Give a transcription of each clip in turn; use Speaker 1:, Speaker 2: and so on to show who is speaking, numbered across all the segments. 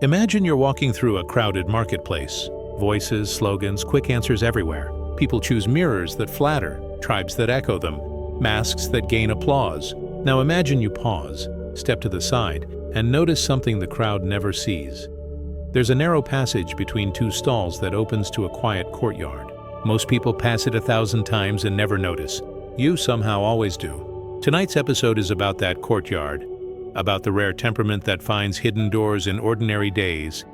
Speaker 1: Imagine you're walking through a crowded marketplace. Voices, slogans, quick answers everywhere. People choose mirrors that flatter, tribes that echo them, masks that gain applause. Now imagine you pause, step to the side, and notice something the crowd never sees. There's a narrow passage between two stalls that opens to a quiet courtyard. Most people pass it 1,000 times and never notice. You somehow always do. Tonight's episode is about that courtyard, about the rare temperament that finds hidden doors in ordinary days,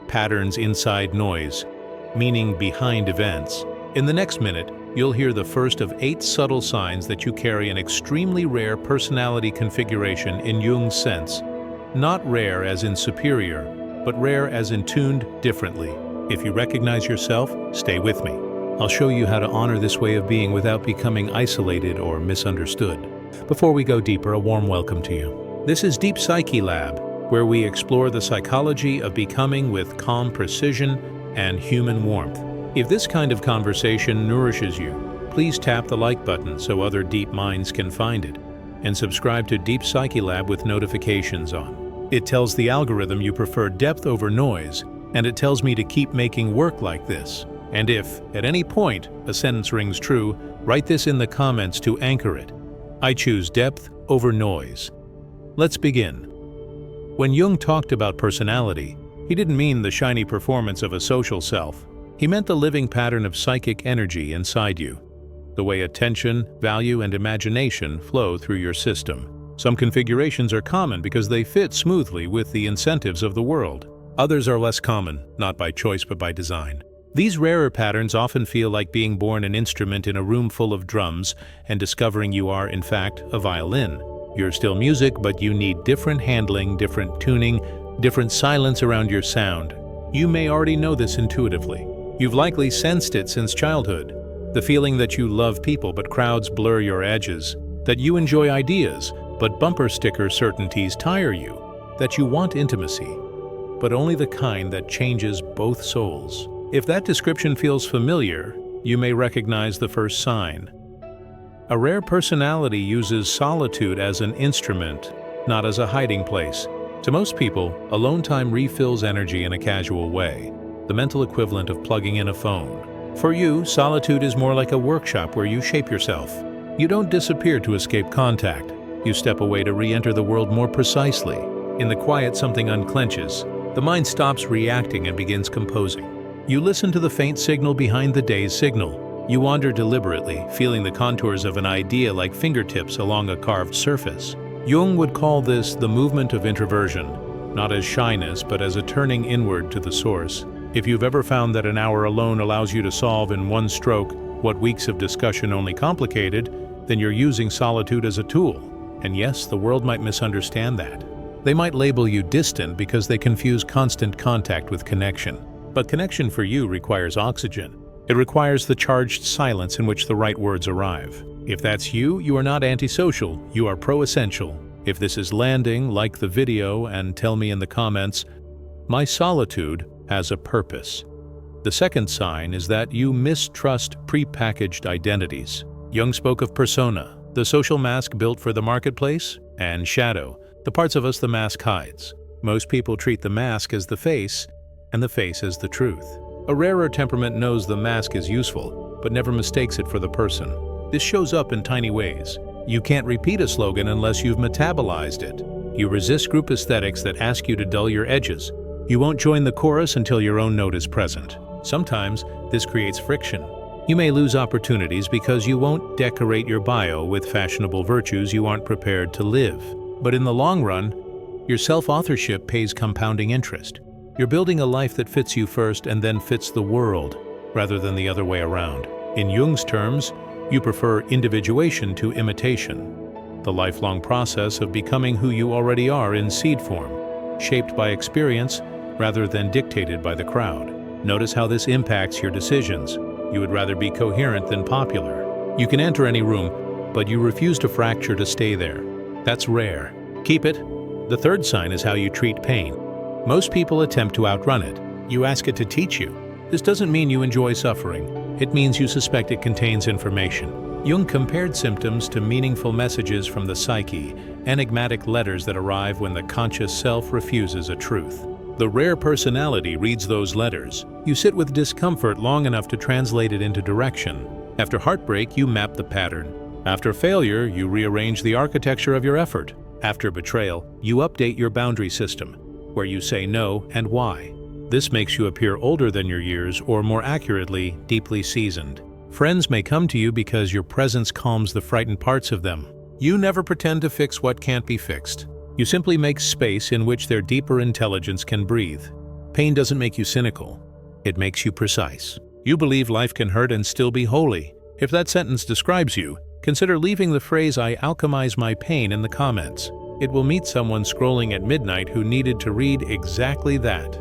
Speaker 1: patterns inside noise, meaning behind events. In the next minute, you'll hear the first of 8 subtle signs that you carry an extremely rare personality configuration in Jung's sense. Not rare as in superior, but rare as in tuned differently. If you recognize yourself, stay with me. I'll show you how to honor this way of being without becoming isolated or misunderstood. Before we go deeper, a warm welcome to you. This is Deep Psyche Lab, where we explore the psychology of becoming with calm precision and human warmth. If this kind of conversation nourishes you, please tap the like button so other deep minds can find it, and subscribe to Deep Psyche Lab with notifications on. It tells the algorithm you prefer depth over noise, and it tells me to keep making work like this. And if, at any point, a sentence rings true, write this in the comments to anchor it. I choose depth over noise. Let's begin. When Jung talked about personality, he didn't mean the shiny performance of a social self. He meant the living pattern of psychic energy inside you, the way attention, value, and imagination flow through your system. Some configurations are common because they fit smoothly with the incentives of the world. Others are less common, not by choice but by design. These rarer patterns often feel like being born an instrument in a room full of drums and discovering you are, in fact, a violin. You're still music, but you need different handling, different tuning, different silence around your sound. You may already know this intuitively. You've likely sensed it since childhood. The feeling that you love people but crowds blur your edges, that you enjoy ideas but bumper sticker certainties tire you, that you want intimacy, but only the kind that changes both souls. If that description feels familiar, you may recognize the first sign. A rare personality uses solitude as an instrument, not as a hiding place. To most people, alone time refills energy in a casual way, the mental equivalent of plugging in a phone. For you, solitude is more like a workshop where you shape yourself. You don't disappear to escape contact. You step away to re-enter the world more precisely. In the quiet, something unclenches. The mind stops reacting and begins composing. You listen to the faint signal behind the day's signal. You wander deliberately, feeling the contours of an idea like fingertips along a carved surface. Jung would call this the movement of introversion, not as shyness, but as a turning inward to the source. If you've ever found that an hour alone allows you to solve in one stroke what weeks of discussion only complicated, then you're using solitude as a tool. And yes, the world might misunderstand that. They might label you distant because they confuse constant contact with connection. But connection for you requires oxygen. It requires the charged silence in which the right words arrive. If that's you, you are not antisocial, you are pro-essential. If this is landing, like the video and tell me in the comments, my solitude has a purpose. The second sign is that you mistrust pre-packaged identities. Jung spoke of persona, the social mask built for the marketplace, and shadow, the parts of us the mask hides. Most people treat the mask as the face, and the face as the truth. A rarer temperament knows the mask is useful, but never mistakes it for the person. This shows up in tiny ways. You can't repeat a slogan unless you've metabolized it. You resist group aesthetics that ask you to dull your edges. You won't join the chorus until your own note is present. Sometimes, this creates friction. You may lose opportunities because you won't decorate your bio with fashionable virtues you aren't prepared to live. But in the long run, your self-authorship pays compounding interest. You're building a life that fits you first and then fits the world, rather than the other way around. In Jung's terms, you prefer individuation to imitation, the lifelong process of becoming who you already are in seed form, shaped by experience rather than dictated by the crowd. Notice how this impacts your decisions. You would rather be coherent than popular. You can enter any room, but you refuse to fracture to stay there. That's rare. Keep it. The third sign is how you treat pain. Most people attempt to outrun it. You ask it to teach you. This doesn't mean you enjoy suffering. It means you suspect it contains information. Jung compared symptoms to meaningful messages from the psyche, enigmatic letters that arrive when the conscious self refuses a truth. The rare personality reads those letters. You sit with discomfort long enough to translate it into direction. After heartbreak, you map the pattern. After failure, you rearrange the architecture of your effort. After betrayal, you update your boundary system, where you say no and why. This makes you appear older than your years, or more accurately, deeply seasoned. Friends may come to you because your presence calms the frightened parts of them. You never pretend to fix what can't be fixed. You simply make space in which their deeper intelligence can breathe. Pain doesn't make you cynical. It makes you precise. You believe life can hurt and still be holy. If that sentence describes you, consider leaving the phrase "I alchemize my pain" in the comments. It will meet someone scrolling at midnight who needed to read exactly that.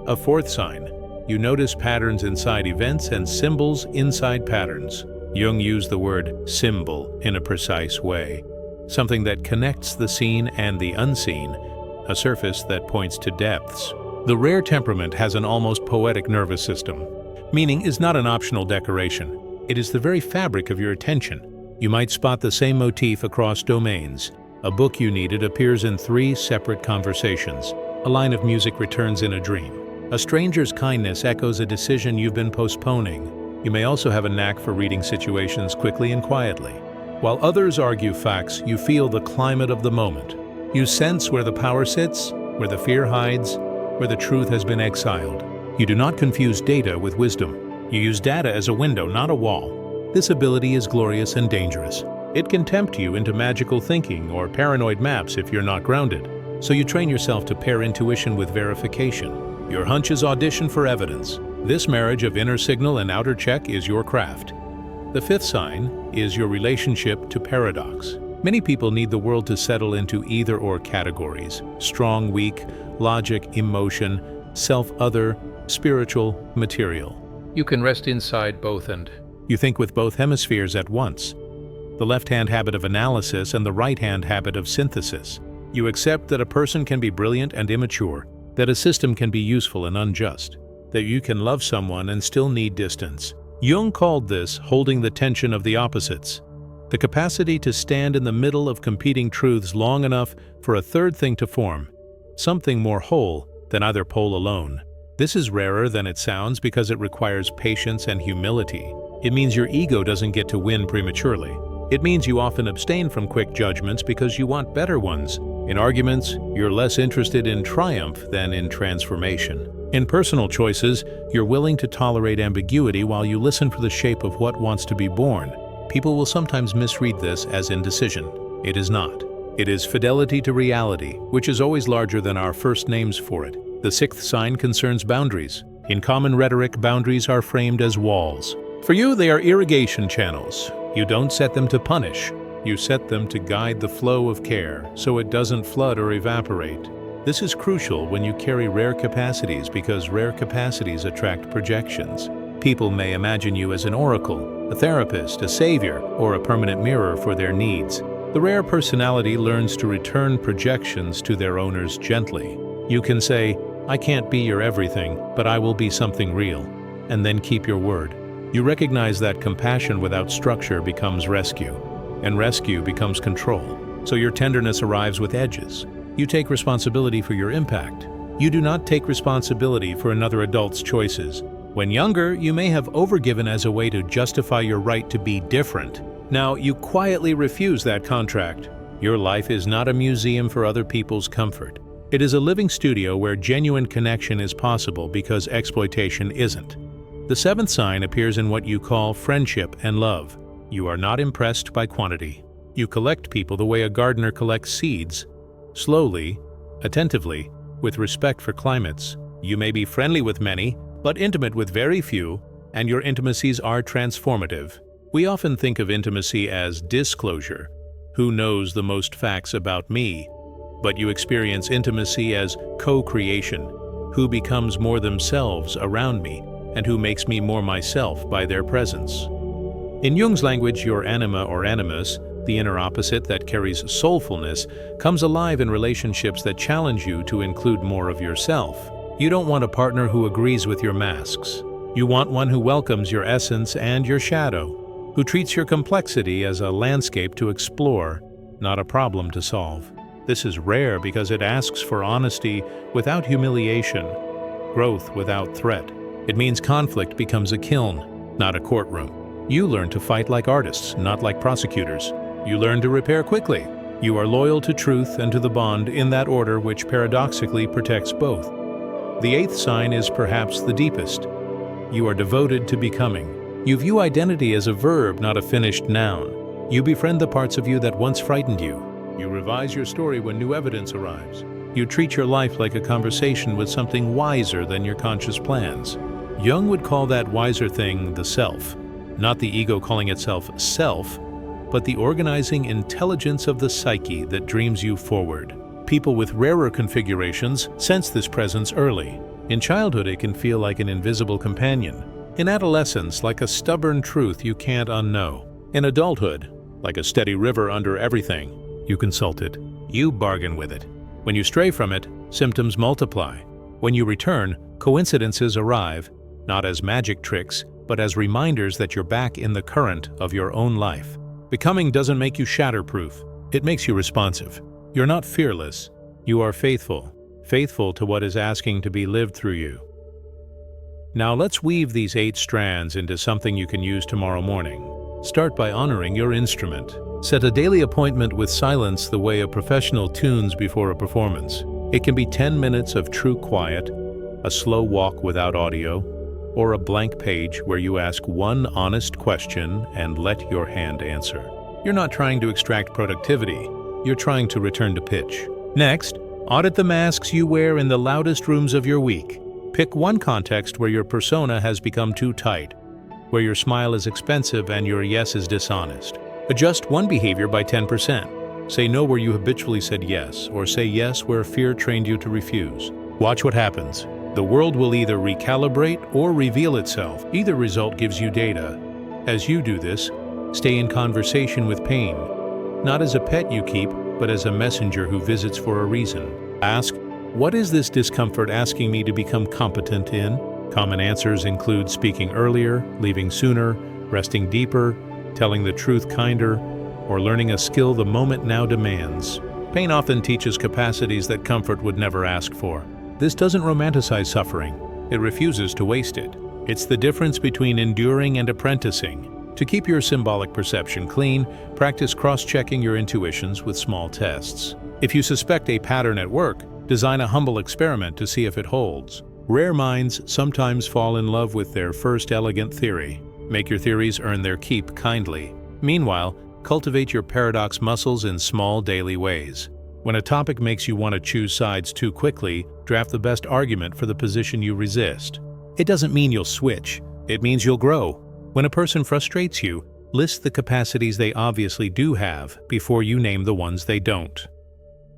Speaker 1: A fourth sign. You notice patterns inside events and symbols inside patterns. Jung used the word symbol in a precise way. Something that connects the seen and the unseen, a surface that points to depths. The rare temperament has an almost poetic nervous system. Meaning is not an optional decoration. It is the very fabric of your attention. You might spot the same motif across domains. A book you needed appears in 3 separate conversations. A line of music returns in a dream. A stranger's kindness echoes a decision you've been postponing. You may also have a knack for reading situations quickly and quietly. While others argue facts, you feel the climate of the moment. You sense where the power sits, where the fear hides, where the truth has been exiled. You do not confuse data with wisdom. You use data as a window, not a wall. This ability is glorious and dangerous. It can tempt you into magical thinking or paranoid maps if you're not grounded. So you train yourself to pair intuition with verification. Your hunches audition for evidence. This marriage of inner signal and outer check is your craft. The fifth sign is your relationship to paradox. Many people need the world to settle into either-or categories: strong, weak, logic, emotion, self-other, spiritual, material. You can rest inside both and you think with both hemispheres at once. The left-hand habit of analysis and the right-hand habit of synthesis. You accept that a person can be brilliant and immature, that a system can be useful and unjust, that you can love someone and still need distance. Jung called this holding the tension of the opposites, the capacity to stand in the middle of competing truths long enough for a third thing to form, something more whole than either pole alone. This is rarer than it sounds because it requires patience and humility. It means your ego doesn't get to win prematurely. It means you often abstain from quick judgments because you want better ones. In arguments, you're less interested in triumph than in transformation. In personal choices, you're willing to tolerate ambiguity while you listen for the shape of what wants to be born. People will sometimes misread this as indecision. It is not. It is fidelity to reality, which is always larger than our first names for it. The sixth sign concerns boundaries. In common rhetoric, boundaries are framed as walls. For you, they are irrigation channels. You don't set them to punish. You set them to guide the flow of care so it doesn't flood or evaporate. This is crucial when you carry rare capacities because rare capacities attract projections. People may imagine you as an oracle, a therapist, a savior, or a permanent mirror for their needs. The rare personality learns to return projections to their owners gently. You can say, "I can't be your everything, but I will be something real," and then keep your word. You recognize that compassion without structure becomes rescue, and rescue becomes control. So your tenderness arrives with edges. You take responsibility for your impact. You do not take responsibility for another adult's choices. When younger, you may have overgiven as a way to justify your right to be different. Now, you quietly refuse that contract. Your life is not a museum for other people's comfort. It is a living studio where genuine connection is possible because exploitation isn't. The seventh sign appears in what you call friendship and love. You are not impressed by quantity. You collect people the way a gardener collects seeds. Slowly, attentively, with respect for climates. You may be friendly with many, but intimate with very few, and your intimacies are transformative. We often think of intimacy as disclosure. Who knows the most facts about me? But you experience intimacy as co-creation. Who becomes more themselves around me, and who makes me more myself by their presence. In Jung's language, your anima or animus, the inner opposite that carries soulfulness, comes alive in relationships that challenge you to include more of yourself. You don't want a partner who agrees with your masks. You want one who welcomes your essence and your shadow, who treats your complexity as a landscape to explore, not a problem to solve. This is rare because it asks for honesty without humiliation, growth without threat. It means conflict becomes a kiln, not a courtroom. You learn to fight like artists, not like prosecutors. You learn to repair quickly. You are loyal to truth and to the bond in that order which paradoxically protects both. The eighth sign is perhaps the deepest. You are devoted to becoming. You view identity as a verb, not a finished noun. You befriend the parts of you that once frightened you. You revise your story when new evidence arrives. You treat your life like a conversation with something wiser than your conscious plans. Jung would call that wiser thing the self, not the ego calling itself self, but the organizing intelligence of the psyche that dreams you forward. People with rarer configurations sense this presence early. In childhood, it can feel like an invisible companion. In adolescence, like a stubborn truth you can't unknow. In adulthood, like a steady river under everything. You consult it. You bargain with it. When you stray from it, symptoms multiply. When you return, coincidences arrive, not as magic tricks, but as reminders that you're back in the current of your own life. Becoming doesn't make you shatterproof. It makes you responsive. You're not fearless. You are faithful. Faithful to what is asking to be lived through you. Now let's weave these 8 strands into something you can use tomorrow morning. Start by honoring your instrument. Set a daily appointment with silence the way a professional tunes before a performance. It can be 10 minutes of true quiet, a slow walk without audio, or a blank page where you ask one honest question and let your hand answer. You're not trying to extract productivity. You're trying to return to pitch. Next, audit the masks you wear in the loudest rooms of your week. Pick one context where your persona has become too tight, where your smile is expensive and your yes is dishonest. Adjust one behavior by 10%. Say no where you habitually said yes, or say yes where fear trained you to refuse. Watch what happens. The world will either recalibrate or reveal itself. Either result gives you data. As you do this, stay in conversation with pain, not as a pet you keep, but as a messenger who visits for a reason. Ask, what is this discomfort asking me to become competent in? Common answers include speaking earlier, leaving sooner, resting deeper, telling the truth kinder, or learning a skill the moment now demands. Pain often teaches capacities that comfort would never ask for. This doesn't romanticize suffering. It refuses to waste it. It's the difference between enduring and apprenticing. To keep your symbolic perception clean, practice cross-checking your intuitions with small tests. If you suspect a pattern at work, design a humble experiment to see if it holds. Rare minds sometimes fall in love with their first elegant theory. Make your theories earn their keep kindly. Meanwhile, cultivate your paradox muscles in small daily ways. When a topic makes you want to choose sides too quickly, draft the best argument for the position you resist. It doesn't mean you'll switch. It means you'll grow. When a person frustrates you, list the capacities they obviously do have before you name the ones they don't.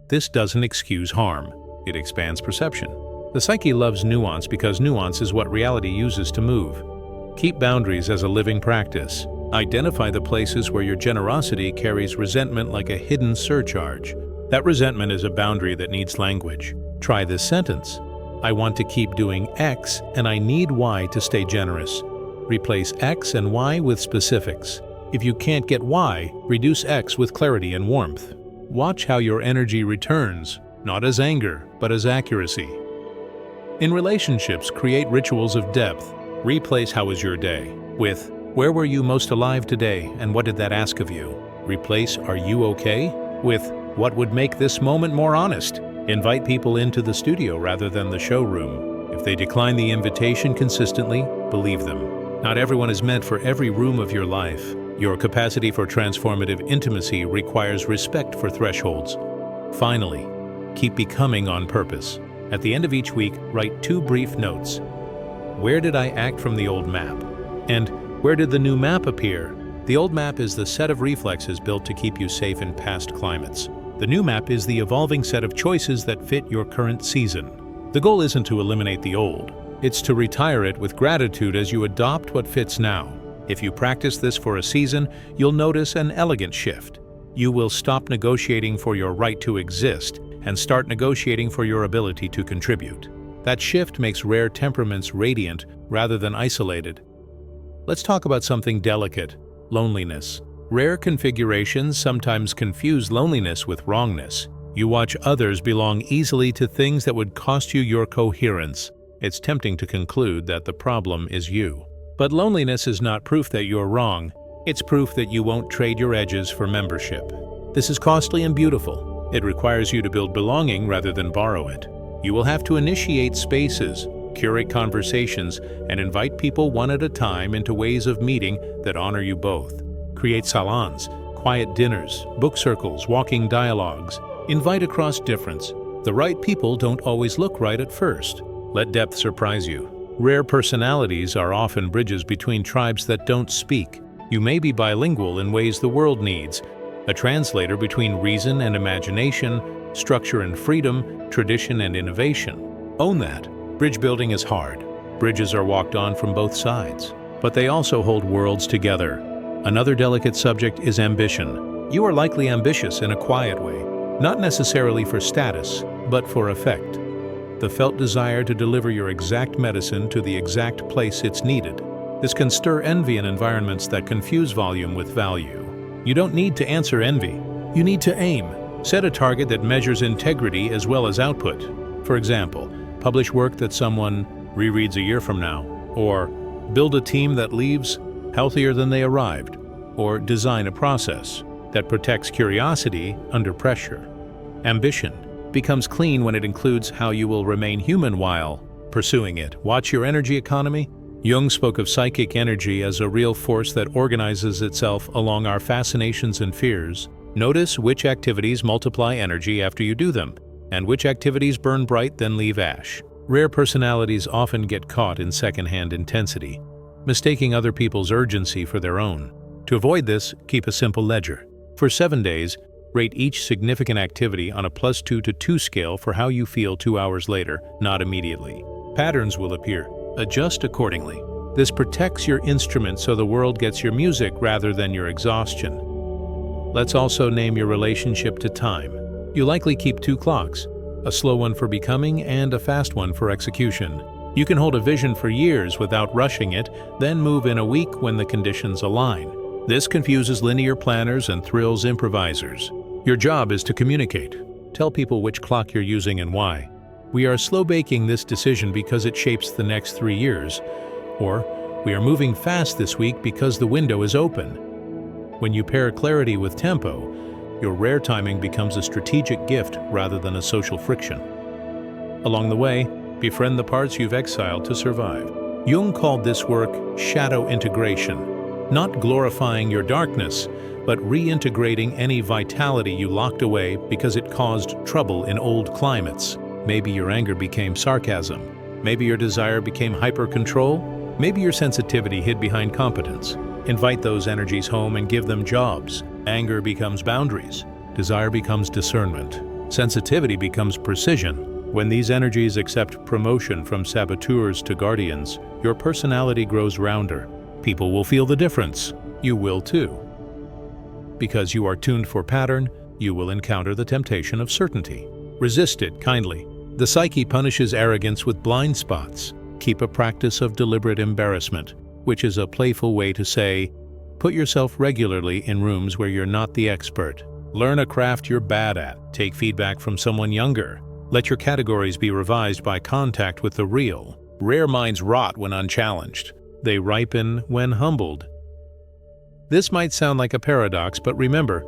Speaker 1: This doesn't excuse harm. It expands perception. The psyche loves nuance because nuance is what reality uses to move. Keep boundaries as a living practice. Identify the places where your generosity carries resentment like a hidden surcharge. That resentment is a boundary that needs language. Try this sentence. I want to keep doing X and I need Y to stay generous. Replace X and Y with specifics. If you can't get Y, reduce X with clarity and warmth. Watch how your energy returns, not as anger, but as accuracy. In relationships, create rituals of depth. Replace how was your day with where were you most alive today and what did that ask of you? Replace are you okay with what would make this moment more honest? Invite people into the studio rather than the showroom. If they decline the invitation consistently, believe them. Not everyone is meant for every room of your life. Your capacity for transformative intimacy requires respect for thresholds. Finally, keep becoming on purpose. At the end of each week, write 2 brief notes. Where did I act from the old map? And where did the new map appear? The old map is the set of reflexes built to keep you safe in past climates. The new map is the evolving set of choices that fit your current season. The goal isn't to eliminate the old. It's to retire it with gratitude as you adopt what fits now. If you practice this for a season, you'll notice an elegant shift. You will stop negotiating for your right to exist and start negotiating for your ability to contribute. That shift makes rare temperaments radiant rather than isolated. Let's talk about something delicate: loneliness. Rare configurations sometimes confuse loneliness with wrongness. You watch others belong easily to things that would cost you your coherence. It's tempting to conclude that the problem is you. But loneliness is not proof that you're wrong. It's proof that you won't trade your edges for membership. This is costly and beautiful. It requires you to build belonging rather than borrow it. You will have to initiate spaces, curate conversations, and invite people one at a time into ways of meeting that honor you both. Create salons, quiet dinners, book circles, walking dialogues. Invite across difference. The right people don't always look right at first. Let depth surprise you. Rare personalities are often bridges between tribes that don't speak. You may be bilingual in ways the world needs, a translator between reason and imagination, structure and freedom, tradition and innovation. Own that. Bridge building is hard. Bridges are walked on from both sides, but they also hold worlds together. Another delicate subject is ambition. You are likely ambitious in a quiet way, not necessarily for status, but for effect. The felt desire to deliver your exact medicine to the exact place it's needed. This can stir envy in environments that confuse volume with value. You don't need to answer envy. You need to aim. Set a target that measures integrity as well as output. For example, publish work that someone rereads a year from now, or build a team that leaves healthier than they arrived, or design a process that protects curiosity under pressure. Ambition becomes clean when it includes how you will remain human while pursuing it. Watch your energy economy. Jung spoke of psychic energy as a real force that organizes itself along our fascinations and fears. Notice which activities multiply energy after you do them, and which activities burn bright then leave ash. Rare personalities often get caught in secondhand intensity, mistaking other people's urgency for their own. To avoid this, keep a simple ledger. For 7 days, rate each significant activity on a +2 to 2 scale for how you feel 2 hours later, not immediately. Patterns will appear. Adjust accordingly. This protects your instrument so the world gets your music rather than your exhaustion. Let's also name your relationship to time. You likely keep 2 clocks, a slow one for becoming and a fast one for execution. You can hold a vision for years without rushing it, then move in a week when the conditions align. This confuses linear planners and thrills improvisers. Your job is to communicate. Tell people which clock you're using and why. We are slow baking this decision because it shapes the next 3 years. Or, we are moving fast this week because the window is open. When you pair clarity with tempo, your rare timing becomes a strategic gift rather than a social friction. Along the way, befriend the parts you've exiled to survive. Jung called this work shadow integration. Not glorifying your darkness, but reintegrating any vitality you locked away because it caused trouble in old climates. Maybe your anger became sarcasm. Maybe your desire became hyper-control. Maybe your sensitivity hid behind competence. Invite those energies home and give them jobs. Anger becomes boundaries. Desire becomes discernment. Sensitivity becomes precision. When these energies accept promotion from saboteurs to guardians, your personality grows rounder. People will feel the difference. You will too. Because you are tuned for pattern, you will encounter the temptation of certainty. Resist it kindly. The psyche punishes arrogance with blind spots. Keep a practice of deliberate embarrassment, which is a playful way to say, put yourself regularly in rooms where you're not the expert. Learn a craft you're bad at. Take feedback from someone younger. Let your categories be revised by contact with the real. Rare minds rot when unchallenged. They ripen when humbled. This might sound like a paradox, but remember,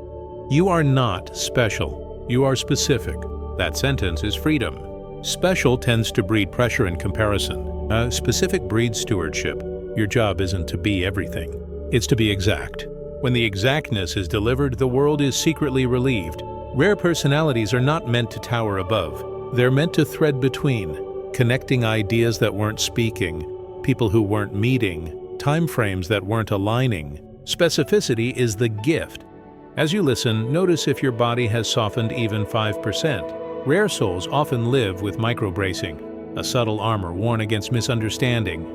Speaker 1: you are not special. You are specific. That sentence is freedom. Special tends to breed pressure and comparison. Specific breeds stewardship. Your job isn't to be everything. It's to be exact. When the exactness is delivered, the world is secretly relieved. Rare personalities are not meant to tower above. They're meant to thread between, connecting ideas that weren't speaking, people who weren't meeting, time frames that weren't aligning. Specificity is the gift. As you listen, notice if your body has softened even 5%. Rare souls often live with micro-bracing, a subtle armor worn against misunderstanding.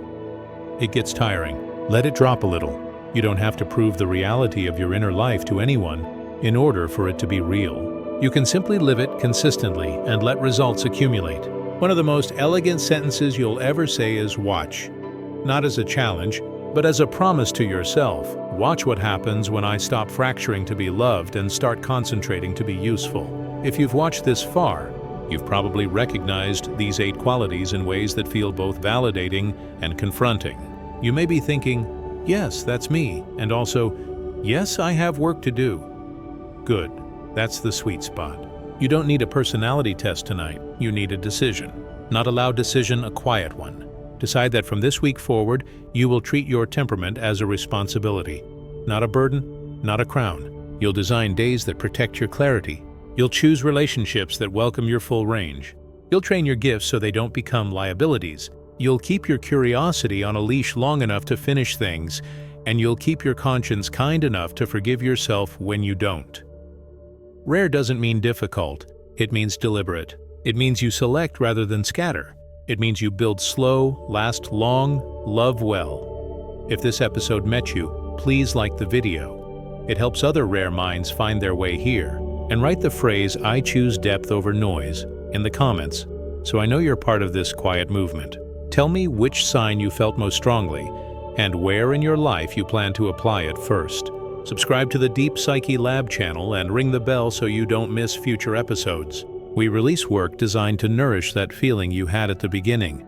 Speaker 1: It gets tiring. Let it drop a little. You don't have to prove the reality of your inner life to anyone in order for it to be real. You can simply live it consistently and let results accumulate. One of the most elegant sentences you'll ever say is watch. Not as a challenge, but as a promise to yourself. Watch what happens when I stop fracturing to be loved and start concentrating to be useful. If you've watched this far, you've probably recognized these 8 qualities in ways that feel both validating and confronting. You may be thinking, yes, that's me, and also, yes, I have work to do. Good. That's the sweet spot. You don't need a personality test tonight. You need a decision. Not a loud decision, a quiet one. Decide that from this week forward, you will treat your temperament as a responsibility. Not a burden, not a crown. You'll design days that protect your clarity. You'll choose relationships that welcome your full range. You'll train your gifts so they don't become liabilities. You'll keep your curiosity on a leash long enough to finish things, and you'll keep your conscience kind enough to forgive yourself when you don't. Rare doesn't mean difficult. It means deliberate. It means you select rather than scatter. It means you build slow, last long, love well. If this episode met you, please like the video. It helps other rare minds find their way here. And write the phrase, "I choose depth over noise," in the comments, so I know you're part of this quiet movement. Tell me which sign you felt most strongly, and where in your life you plan to apply it first. Subscribe to the Deep Psyche Lab channel and ring the bell so you don't miss future episodes. We release work designed to nourish that feeling you had at the beginning.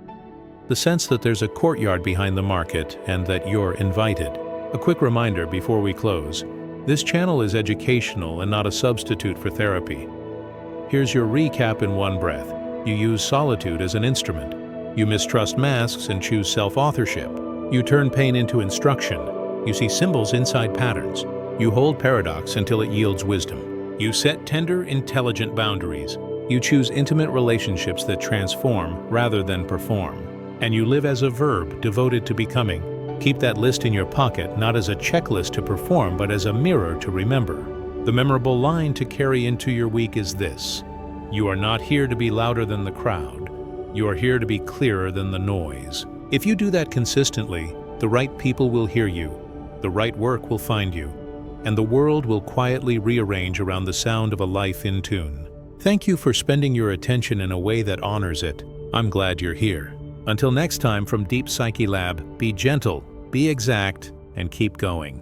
Speaker 1: The sense that there's a courtyard behind the market and that you're invited. A quick reminder before we close. This channel is educational and not a substitute for therapy. Here's your recap in one breath. You use solitude as an instrument. You mistrust masks and choose self-authorship. You turn pain into instruction. You see symbols inside patterns. You hold paradox until it yields wisdom. You set tender, intelligent boundaries. You choose intimate relationships that transform rather than perform. And you live as a verb devoted to becoming. Keep that list in your pocket, not as a checklist to perform, but as a mirror to remember. The memorable line to carry into your week is this: you are not here to be louder than the crowd. You are here to be clearer than the noise. If you do that consistently, the right people will hear you, the right work will find you, and the world will quietly rearrange around the sound of a life in tune. Thank you for spending your attention in a way that honors it. I'm glad you're here. Until next time from Deep Psyche Lab, be gentle, be exact, and keep going.